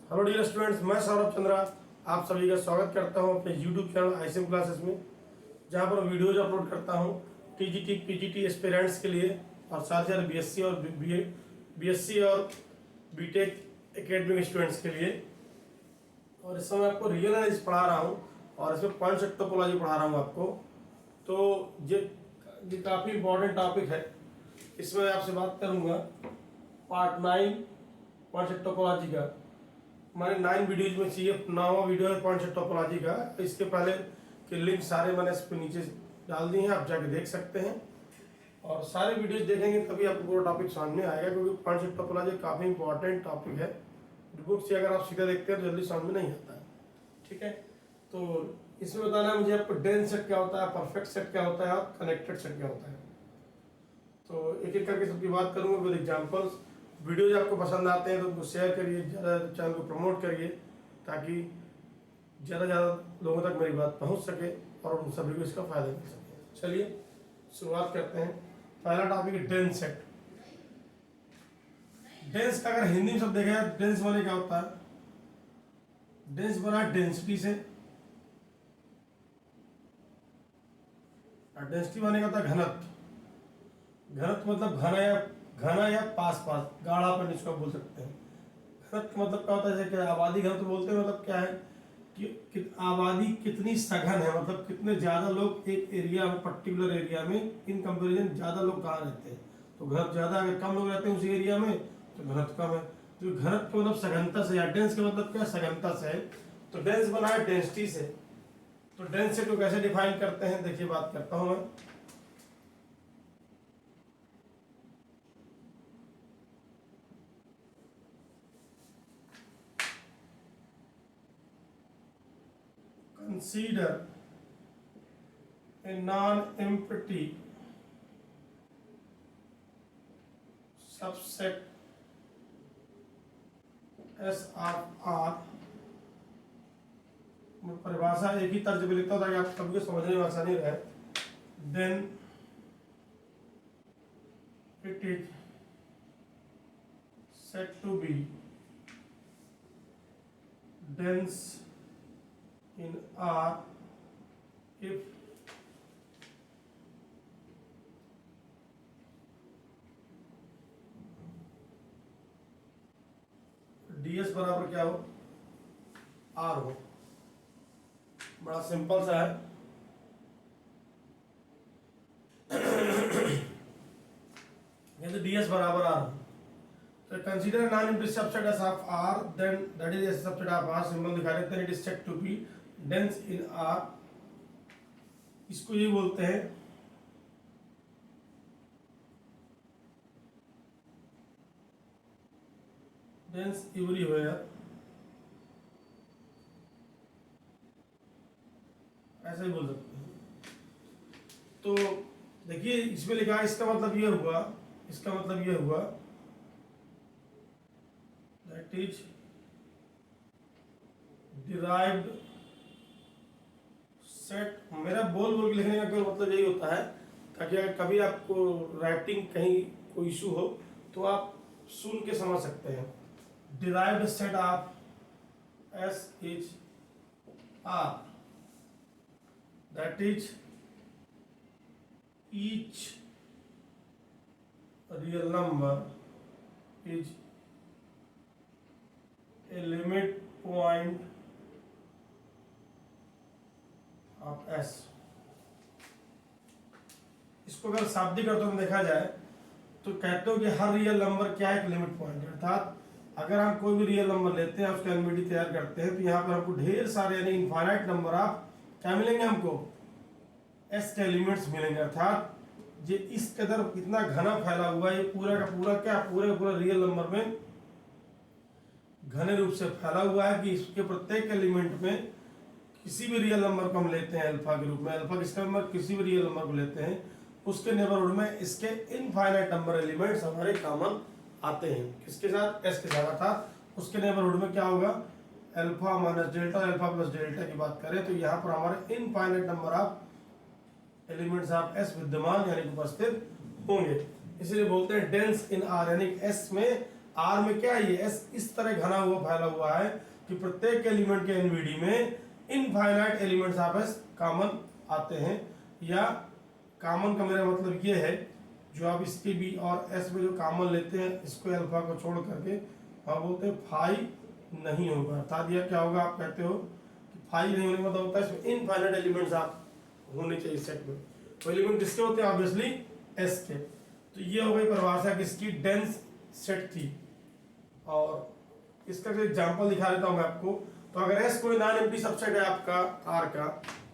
Hello dear students, मैं सौरभ चंद्रा आप सभी का स्वागत करता हूं अपने यूट्यूब चैनल आईसीएम क्लासेस में, जहां पर वीडियोज अपलोड करता हूं टीजीटी पीजीटी एस्पिरेंट्स के लिए और साथ ही बीएससी और बीटेक एकेडमिक स्टूडेंट्स के लिए। और इस समय आपको रियल एनालिसिस पढ़ा रहा हूं और इसमें पॉइंट सेट टोपोलॉजी पढ़ा रहा हूं आपको। तो ये काफ़ी इंपॉर्टेंट टॉपिक है। इसमें आपसे बात करूंगा पार्ट 9 पॉइंट सेट टोपोलॉजी का। मैंने 9 वीडियोज में चाहिए 9वां वीडियो है पॉइंट सेट टोपोलॉजी का। इसके पहले के लिंक सारे मैंने इस पर नीचे डाल दिए हैं, आप जाके देख सकते हैं और सारे वीडियोज देखेंगे तभी आपको पूरा टॉपिक समझ में आएगा, क्योंकि पॉइंट सेट टोपोलॉजी काफ़ी इंपॉर्टेंट टॉपिक है। बुक से अगर आप सीधा देखते हैं तो जल्दी समझ में नहीं आता है। ठीक है, तो इसमें बताना है मुझे आपको डेंस सेट क्या होता है, परफेक्ट सेट क्या होता है और कनेक्टेड सेट क्या होता है। तो एक एक करके सबकी बात करूंगा विद एग्जांपल्स। वीडियोज आपको पसंद आते हैं तो उनको शेयर करिए, ज़्यादा चैनल को प्रमोट करिए ताकि ज़्यादा लोगों तक मेरी बात पहुंच सके और उन सभी को इसका फायदा मिल सके। चलिए शुरुआत करते हैं। पहला टॉपिक है डेंस सेट। डेंस का अगर हिंदी में सब देखा जाए, डेंस माने क्या होता है? डेंस बना डेंसिटी से, और डेंसिटी माने क्या होता है? घनत्व। घनत्व मतलब घना या पास गाढ़ापन इसको बोल सकते हैं। घनत्व मतलब क्या होता है? जैसे कि आबादी घनत्व बोलते हैं, मतलब क्या है कि आबादी कितनी सघन है, मतलब कितने ज्यादा लोग एक एरिया में, पर्टिकुलर एरिया में इन कंपेरिजन ज्यादा लोग कहाँ रहते हैं। तो घनत्व ज्यादा, अगर कम लोग रहते हैं उसी एरिया में तो घनत्व कम है। तो घनत्व मतलब सघनता से, या डेंस का मतलब क्या? सघनता से है। तो डेंस बना है डेंसिटी से। तो डेंस सेट को कैसे डिफाइन करते हैं, देखिए बात करता हूं मैं। Consider a non-empty subset S of R। मैं परिभाषा एक ही तर्ज पे लिखता हूँ ताकि आप सभी को समझने में आसानी रहे। Then it is said to be dense in R if ds बराबर क्या हो? R हो। बड़ा सिंपल सा है। ये तो ds बराबर R हो। तो consider non empty subset S of R, then that is S subset of R, symbol दिखा देते हैं। It is said to be dense in R। इसको ये बोलते हैं डेंस एवरीवेयर, ऐसा ही बोल सकते हैं। तो देखिए इसमें लिखा है, इसका मतलब ये हुआ, इसका मतलब ये हुआ दैट इज डिराइव्ड सेट। मेरा बोल बोल के लिखने का कोई मतलब यही होता है ताकि अगर कभी आपको राइटिंग कहीं कोई इशू हो तो आप सुन के समझ सकते हैं। Derived set of S is R, that is each real number is a limit point of S. इसको अगर शाब्दिक अर्थों में देखा जाए तो कहते हो कि हर रियल नंबर क्या है? एक लिमिट पॉइंट। अर्थात अगर हम कोई भी रियल नंबर लेते हैं, उसका एनवीडी तैयार करते हैं, तो यहाँ पर हमको ढेर सारे यानी इनफाइनाइट नंबर ऑफ क्या मिलेंगे? हमको एस के एलिमेंट्स मिलेंगे। अर्थात ये इस कदर इतना घना फैला हुआ है, ये पूरा का पूरा क्या, पूरा रियल नंबर में घने रूप से फैला हुआ है कि इसके प्रत्येक एलिमेंट में किसी भी रियल नंबर को हम लेते हैं अल्फा के रूप में, अल्फा किसका नंबर, किसी भी रियल नंबर को लेते हैं, उसके नेबरहुड में इसके इनफाइनाइट नंबर एलिमेंट्स हमारे कॉमन आते हैं। किसके साथ? एस के साथ। था उसके नेबरहुड में क्या होगा? Alpha minus delta, alpha plus delta की बात करें तो यहाँ पर हमारे infinite number of elements of S विद्यमान यानी उपस्थित होंगे। इसलिए बोलते हैं डेंस इन आर, यानी एस में आर में क्या है, ये एस इस तरह घना हुआ फैला हुआ है कि प्रत्येक एलिमेंट के एनवीडी में infinite elements of S common आते हैं, या कॉमन का मेरा मतलब ये है जो आप इसके बी और एस में जो कॉमन लेते हैं इसको अल्फा को छोड़ करके आप बोलते हैं फाई नहीं होगा। अर्थात यह क्या होगा, आप कहते हो कि फाई नहीं होने का मतलब होता है इसमें इनफाइनाइट एलिमेंट्स आप होने चाहिए सेट में। तो एलिमेंट किसके होते हैं, ऑब्वियसली एस के। तो ये हो गई परिभाषा किसकी, डेंस सेट की। और इसका जो एग्जांपल दिखा देता हूं मैं आपको। तो अगर एस कोई नॉन एम्प्टी सबसेट है आपका आर का,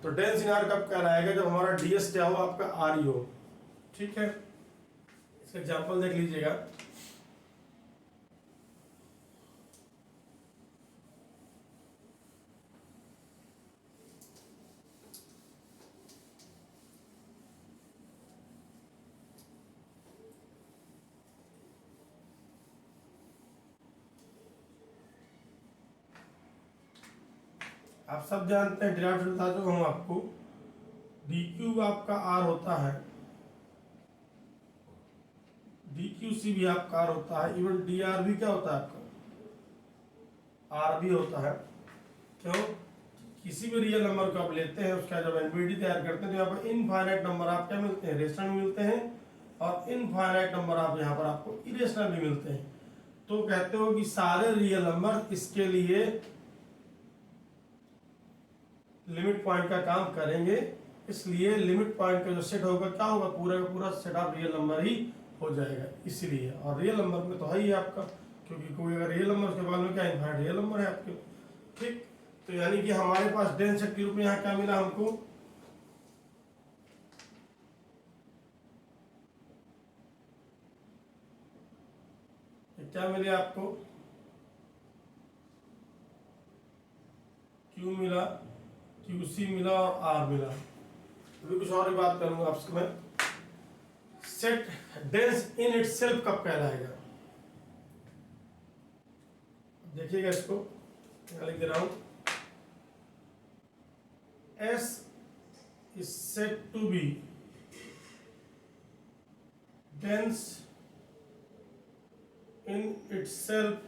तो डेंस इन आर कब कहलाएगा, जब हमारा डीएस क्या हो, आपका आर ही हो। ठीक है, इसका एग्जांपल देख लीजिएगा। आप सब जानते हैं, डिराइव्ड बता दूं हम आपको, डी क्यूब आपका आर होता है, डी क्यू सी भी आपका आर होता है, इवन डी आर भी क्या होता है आपका आर भी होता है। क्यों, किसी भी रियल नंबर को आप लेते हैं उसका जब एनवीडी तैयार करते हैं तो यहाँ पर इनफाइनाइट नंबर आप क्या मिलते हैं, रेशनल मिलते हैं, और इनफाइनाइट नंबर आप यहाँ पर आपको इरेशनल भी मिलते हैं। तो कहते हो कि सारे रियल नंबर इसके लिए लिमिट पॉइंट का काम करेंगे, इसलिए लिमिट पॉइंट का जो सेट होगा क्या होगा, पूरा का पूरा सेट ऑफ रियल नंबर ही हो जाएगा इसलिए। और रियल नंबर में तो है ही आपका, क्योंकि कोई अगर रियल नंबर उसके बाद में क्या इनफाइनाइट रियल नंबर है आपके। ठीक, तो यानी कि हमारे पास डेंस सेट के रूप में यहाँ क्या मिला हमको, क्या मिले आपको, क्यू मिला, क्यूसी मिला और आर मिला। अभी कुछ और भी बात करूंगा आपसे मैं। सेट डेंस इन इटसेल्फ कब कहलाएगा, देखिएगा इसको लिख दे रहा हूं। S is set to be dense in itself,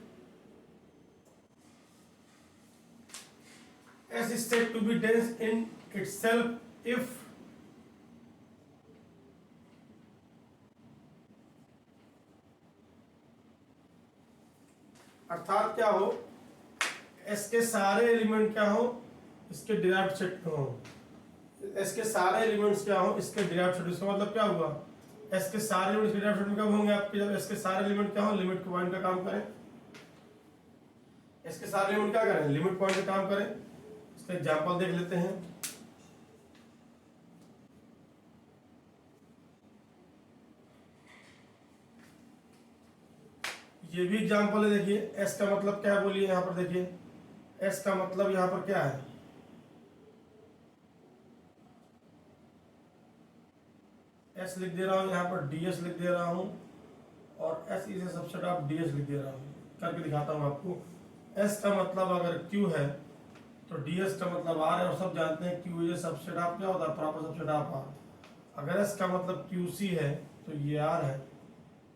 S is said to be dense in itself if अर्थात क्या हो, S के सारे एलिमेंट क्या हो, इसके डिराइव्ड सेट हो। S के सारे एलिमेंट्स क्या हो, इसके डिराइव्ड सेट। इसका मतलब क्या हुआ, S के सारे एलिमेंट्स के डिराइव्ड सेट में कब होंगे आपके, जब S के सारे एलिमेंट क्या हो, लिमिट पॉइंट का काम करें। S के सारे एलिमेंट क्या करें, लिमिट पॉइंट का काम करें। इसका एग्जांपल देख लेते हैं। ये भी एग्जांपल है, देखिए एस का मतलब क्या है, बोलिए यहां पर देखिए, एस का मतलब यहां पर क्या है, एस लिख दे रहा हूं, यहां पर डीएस लिख दे रहा हूं, और S is a subset of DS लिख दे रहा हूं। करके दिखाता हूं आपको। एस का मतलब अगर क्यू है तो डीएस का मतलब आर है, और सब जानते हैं क्यू इज सबसेट ऑफ क्या होता है, प्रॉपर सबसेट ऑफ आर। अगर एस का मतलब क्यूसी है तो ये आर है,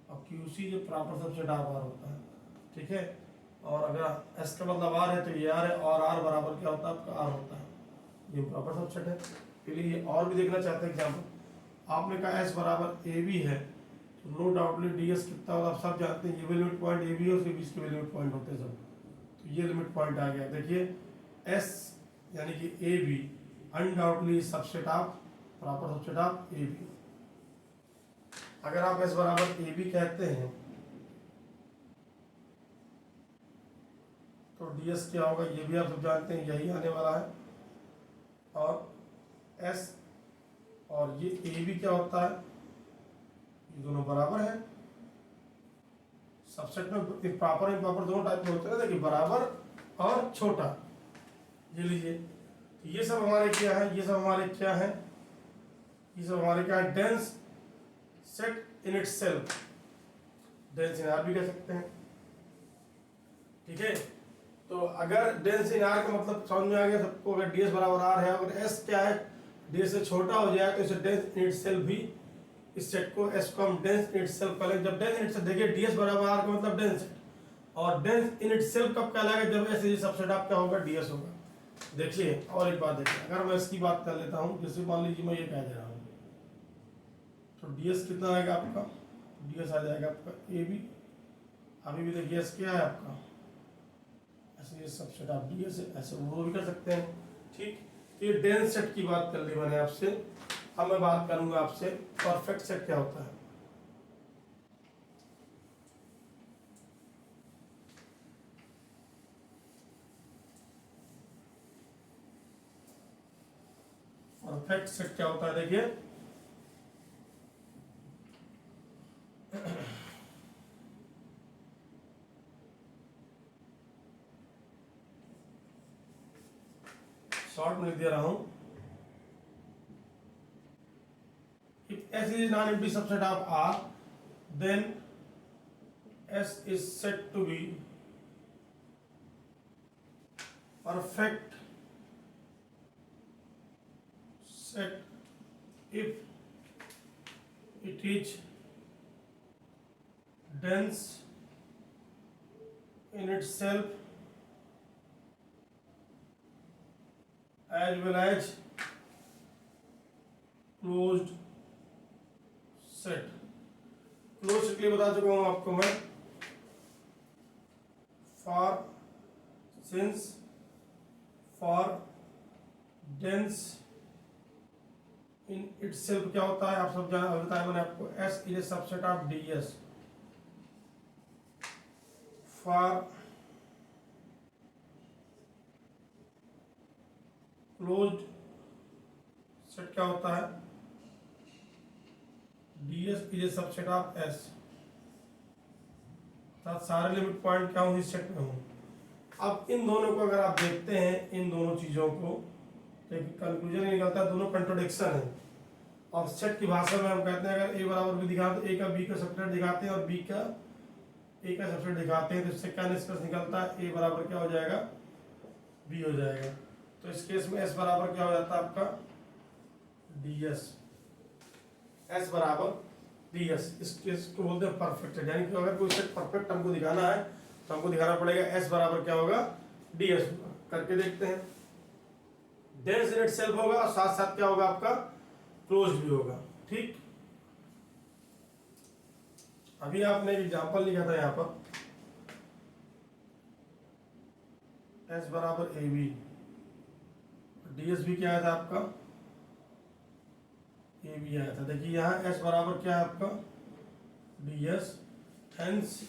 और क्यूसी जो प्रॉपर सबसेट ऑफ आर होता है। ठीक है, और अगर एस का मतलब आर है तो ये आर है, और आर बराबर क्या होता है आपका आर होता है, ये प्रॉपर सबसेट है। चलिए ये और भी देखना चाहते हैं एग्जाम्पल। आपने कहा एस बराबर ए बी है, तो नो डाउटली डीएस कितना होगा, आप सब जानते हैं, ये भी लिमिट पॉइंट ए बी है, उसके बीच के भी लिमिट पॉइंट होते हैं सब। तो ये लिमिट पॉइंट आ गया। देखिए एस यानी कि A B undoubtedly subset of proper subset of A B. अगर आप एस बराबर ए बी कहते हैं तो डीएस क्या होगा, ये भी आप सब जानते हैं, यही आने वाला है। और एस और ये ए बी क्या होता है, ये दोनों बराबर है। सबसेट में प्रॉपर इम्प्रॉपर दोनों टाइप में होते हैं, देखिए बराबर और छोटा। ये लीजिए, ये सब हमारे क्या है, ये सब हमारे क्या है, ये सब हमारे क्या है, dense set in itself, dense in are भी कह सकते हैं। ठीक है, तो अगर डेंस इन आर का मतलब समझ में आ गया सबको। अगर डीएस बराबर आर है, अगर एस क्या है, डीएस से छोटा हो जाए तो इसे डेंस इन इटसेल्फ भी, इस सेट को एस को हम डेंस इन इटसेल्फ करें। जब डेंस इन इटसेल्फ, देखिए डीएस बराबर आर का मतलब डेंस सेट, और डेंस इन इटसेल्फ कब कहलाएगा, जब ऐसे सबसेट ऑफ क्या होगा, डीएस होगा। देखिए और एक बात देखिए, अगर मैं इसकी बात कर लेता हूँ, जैसे मान लीजिए मैं ये कह दे रहा हूँ, तो डीएस कितना आएगा आपका, डीएस आ जाएगा आपका ए बी। अभी भी देखिए एस क्या है आपका, ऐसे ये सबसेट ऑफ डीएस है, ऐसे वो भी कर सकते हैं। ठीक, तो ये डेंस सेट की बात कर ली मैंने आपसे। अब मैं बात करूंगा आपसे परफेक्ट सेट क्या होता है। परफेक्ट सेट क्या होता है, देखिए शॉर्ट में लिख दे रहा हूं, if S is non-empty subset of R, then S is said to be perfect set if it is dense in itself as well as closed set। Close set के लिए बता चुका हूं आपको मैं, for since for dense in itself क्या होता है, आप सब जाना बताया मैंने आपको, S is a subset of D S. For closed set क्या होता है, ds is a subset of s। सारे लिमिट पॉइंट क्या हूँ, इस सेट में हूँ। अब इन दोनों को अगर आप देखते हैं, इन दोनों चीजों को, तो एक कंक्लूजन निकलता है दोनों कंट्रोडिक्शन है। और सेट की भाषा में हम कहते हैं अगर a बराबर b दिखाते तो a का b का सबसेट दिखाते हैं और b का a का सबसेट दिखाते हैं, तो इससे क्या निष्कर्ष निकलता है, a बराबर क्या हो जाएगा, b हो जाएगा। तो इस केस में s बराबर क्या हो जाता है आपका, ds। s बराबर ds, इस केस को बोलते हैं परफेक्ट सेट। यानी कि अगर कोई सेट परफेक्ट हमको दिखाना है तो हमको दिखाना पड़ेगा s बराबर क्या होगा, ds होगा। करके देखते हैं, डेंस इन इटसेल्फ होगा और साथ साथ क्या होगा आपका, क्लोज्ड भी होगा। ठीक, अभी आपने एग्जांपल लिखा था यहाँ पर, s बराबर ए बी, ds भी क्या आया था आपका, ए बी आया था। देखिए यहाँ s बराबर क्या है आपका, ds, hence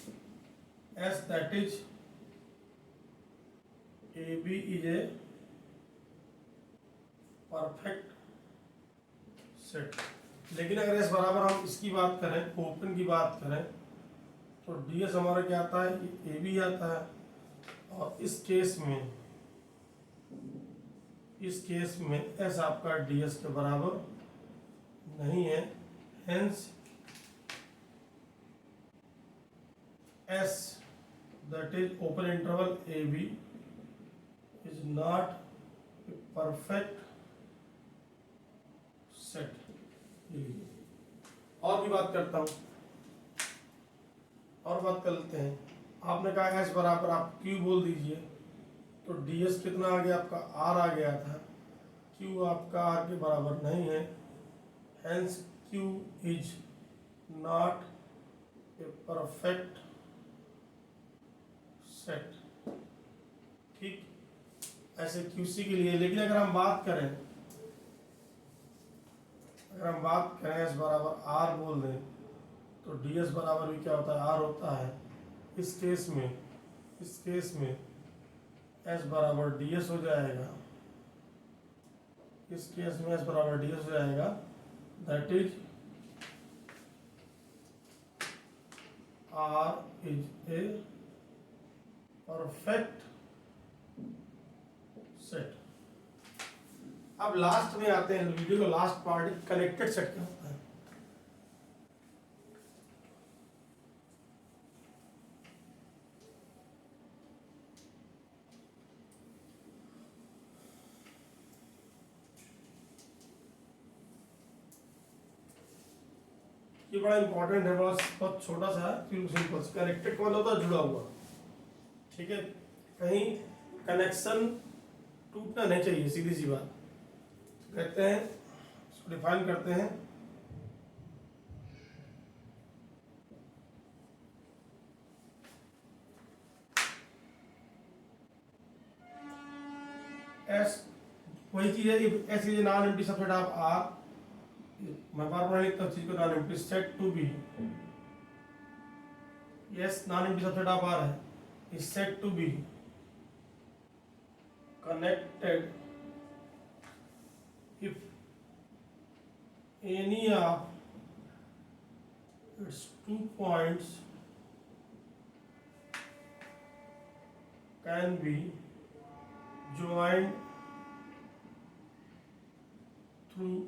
s that is A B is a perfect set. लेकिन अगर s बराबर हम इसकी बात करें, ओपन की बात करें, तो ds हमारा क्या आता है, ए बी आता है। और इस केस में s आपका ds के बराबर नहीं है, hence s that is open interval AB is not a perfect set। और भी बात करता हूं, और बात कर लेते हैं। आपने कहा s बराबर आप q बोल दीजिए, तो ds कितना आ गया आपका, r आ गया था, q आपका r के बराबर नहीं है, hence q is not a perfect set। ठीक, ऐसे QC के लिए। लेकिन अगर हम बात करें s बराबर r बोल दें, तो ds बराबर भी क्या होता है, r होता है। इस केस में s बराबर ds हो जाएगा, इस केस में s बराबर ds हो जाएगा, that is r is a perfect set. अब लास्ट में आते हैं, वीडियो का लास्ट पार्ट, कनेक्टेड सेट क्या होता है। ये बड़ा इंपॉर्टेंट है, बहुत छोटा सा है, सिंपल। कनेक्टेड कौन होता है, जुड़ा हुआ। ठीक है, कहीं कनेक्शन टूटना नहीं चाहिए, सीधी सी बात। कहते हैं, इसको डिफाइन करते हैं, एस वही चीज है, S is non empty subset of R, मैं बार बार लिखता हूँ चीज को, non empty set to be, S non empty subset of R है, is set to be connected if any of its 2 points can be joined through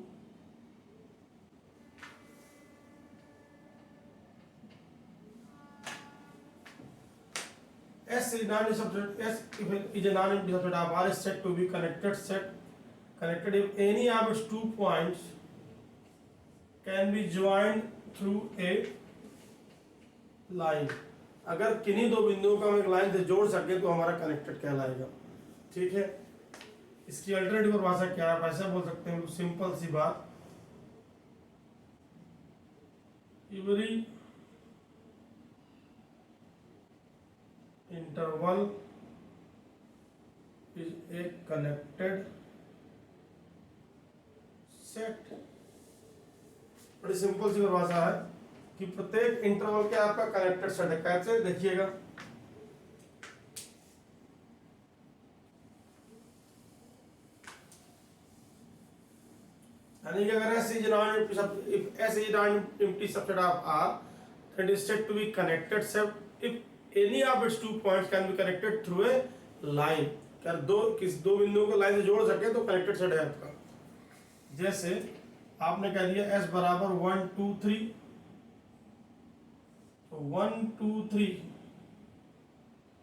S is non-empty subset. S if it is a non-empty subset of R is said to be connected if any of its 2 points can be joined through a line. अगर किन्हीं दो बिंदुओं को हम एक line से जोड़ सके तो हमारा कनेक्टेड कहलाएगा। ठीक है, इसकी अल्टरनेटिव परिभाषा क्या है? आप ऐसा बोल सकते हैं, सिंपल सी बात, every interval is a connected set। बड़ी सिंपल सी परिभाषा है कि प्रत्येक इंटरवल के आपका कनेक्टेड सेट है। कैसे? देखिएगा, यानी कि अगर S is non empty subset of R, then it is said to be connected set if any of its 2 points can be connected through a line। अगर दो बिंदुओं को लाइन से जोड़ सके तो कनेक्टेड सेट है आपका। जैसे आपने कह दिया S बराबर 1 2 3, तो 1 2 3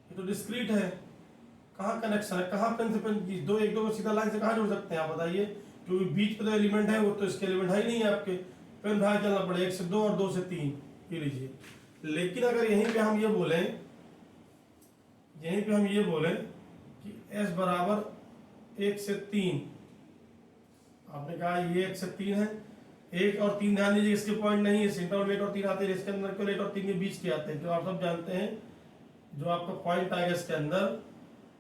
ये तो डिस्क्रीट है, कहाँ कनेक्शन है, कहाँ पेन से पेन दो एक दो को सीधा लाइन से कहाँ जोड़ सकते हैं आप बताइए? क्योंकि बीच पे तो एलिमेंट है, वो तो इसके एलिमेंट है ही नहीं है आपके, पेन भाग चलना पड़ेगा 1 से 2 और 2 से 3, ये लीजिए। लेकिन अगर यहीं पे हम ये बोलें कि S बराबर 1 से 3, आपने कहा ये 1 से 3 है, 1 और 3 ध्यान दीजिए इसके पॉइंट नहीं है, सेंटर में 1 और 3 आते हैं, इसके अंदर केवल 1 और 3 के बीच के आते हैं। जो आप सब जानते हैं, जो आपका पॉइंट आएगा इसके अंदर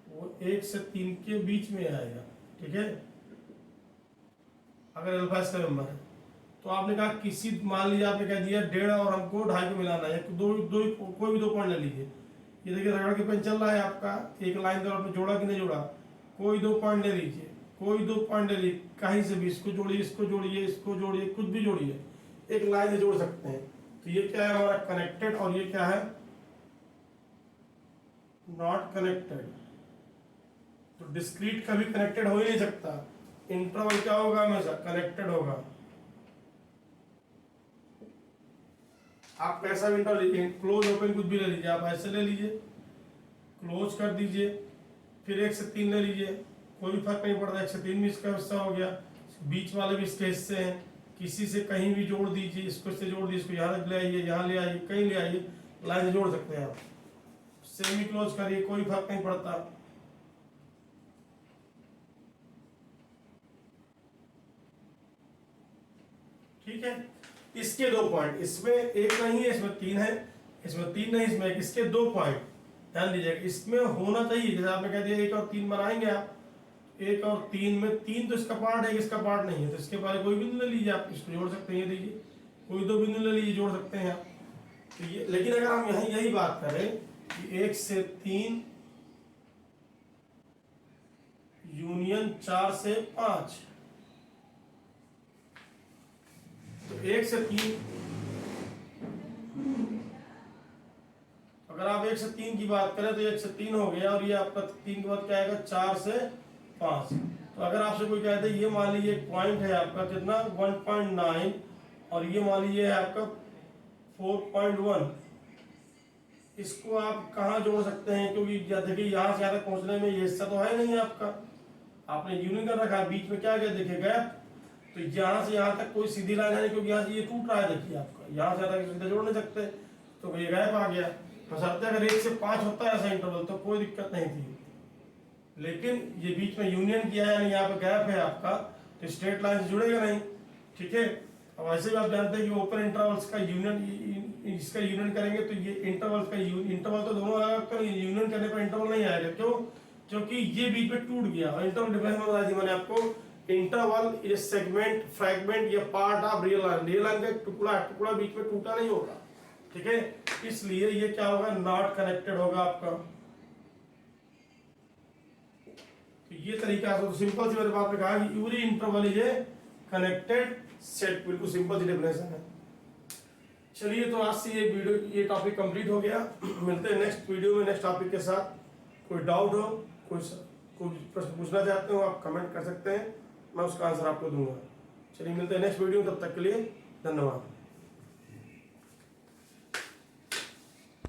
वो 1 से 3 के बीच में आएगा। ठीक है, अगर अल्फा इसका मेंबर है तो आपने कहा किसी, मान लीजिए आपने कह दिया 1.5 और हमको 2.5 को मिलाना है, तो कोई भी 2 पॉइंट ले लीजिए। ये देखिए रगड़ के पेन चल रहा है आपका, एक लाइन तौर पे जोड़ा कि नहीं जोड़ा, कोई 2 पॉइंट ले लीजिए, कोई 2 पॉइंट ले लीजिए, कहीं से भी इसको जोड़िए, इसको जोड़िए, इसको जोड़िए, कुछ भी जोड़िए, एक लाइन से जोड़ सकते हैं। तो ये क्या है हमारा कनेक्टेड, और ये क्या है नॉट कनेक्टेड। तो डिस्क्रीट कभी कनेक्टेड हो ही नहीं सकता, इंटरवल क्या होगा? हमेशा कनेक्टेड होगा। आप कैसा भी इंटरवल लीजिए, क्लोज ओपन कुछ भी ले लीजिए, आप ऐसे ले लीजिए, क्लोज कर दीजिए, फिर 1 से 3 ले लीजिए, कोई फर्क नहीं पड़ता, 1 से 3 भी इसका हिस्सा हो गया, बीच वाले भी इसके हिस्से हैं, किसी से कहीं भी जोड़ दीजिए, इसको इससे जोड़ दीजिए, इसको यहाँ ले आइए, यहाँ ले आइए, कहीं ले आइए, लाइन से जोड़ सकते हैं आप। सेमी क्लोज करिए, कोई फर्क नहीं पड़ता। ठीक है, इसके 2 पॉइंट, इसमें 1 नहीं है, इसमें 3 है, इसमें 3 नहीं, इसमें 1, इसके 2 पॉइंट ध्यान दीजिएगा, इसमें होना चाहिए। जैसे आपने कह दिया 1 और 3 बनाएंगे आप, 1 और 3 में 3 तो इसका पार्ट है, इसका पार्ट नहीं है, तो इसके बारे कोई बिंदु ले लीजिए, आप इसको जोड़ सकते हैं, दीजिए कोई 2 बिंदु ले लीजिए, जोड़ सकते हैं आप। तो ये, लेकिन अगर हम यही बात करें कि 1 से 3 यूनियन 4 से 5, तो 1 से 3, अगर आप 1 से 3 की बात करें तो 1 से 3 हो गया, और ये आपका 3 के बाद क्या आएगा 4 से 5। तो अगर आपसे कोई कहते हैं ये मान लीजिए एक पॉइंट है आपका कितना 1.9, और ये मान लीजिए है आपका 4.1, इसको आप कहाँ जोड़ सकते हैं? क्योंकि देखिए यहाँ से यहाँ तक पहुँचने में ये हिस्सा तो है नहीं आपका, आपने यूनियन कर रखा है, बीच में क्या गया देखिए गैप, तो यहाँ से यहाँ तक कोई सीधी लाइन है नहीं, क्योंकि यहाँ से ये टूट रहा है, देखिए आपका यहाँ से यहाँ तक सीधा जोड़ नहीं सकते, तो ये गैप आ गया। बशर्ते अगर 1 से 5 होता है ऐसा इंटरवल तो कोई दिक्कत नहीं थी, लेकिन ये बीच में यूनियन किया है, यानी यहाँ पे गैप है आपका, तो स्ट्रेट लाइन से जुड़ेगा नहीं। ठीक है, अब वैसे भी आप जानते हैं कि ओपन इंटरवल्स का यूनियन, इसका यूनियन करेंगे तो ये इंटरवल का इंटरवल तो दोनों अलग, तो यूनियन करने पर इंटरवल नहीं आएगा। क्यों? क्योंकि ये बीच में टूट गया। और इंटरवल डिफरेंस में बताया थी मैंने आपको, इंटरवल ये सेगमेंट, फ्रैगमेंट या part of real line, real line का टुकड़ा बीच में टूटा नहीं होगा। ठीक है, इसलिए ये क्या होगा, नॉट कनेक्टेड होगा आपका। तो ये तरीका है, तो सिंपल सी मेरे बात में कहा कि every interval is a connected set, बिल्कुल सिंपल सी डेफिनेशन है। चलिए, तो आज से ये टॉपिक कंप्लीट हो गया। मिलते हैं नेक्स्ट वीडियो में नेक्स्ट टॉपिक के साथ। कोई डाउट हो, कोई प्रश्न पूछना चाहते हो, आप कमेंट कर सकते हैं, मैं उसका आंसर आपको दूंगा। चलिए, मिलते हैं नेक्स्ट वीडियो में, तब तक के लिए धन्यवाद।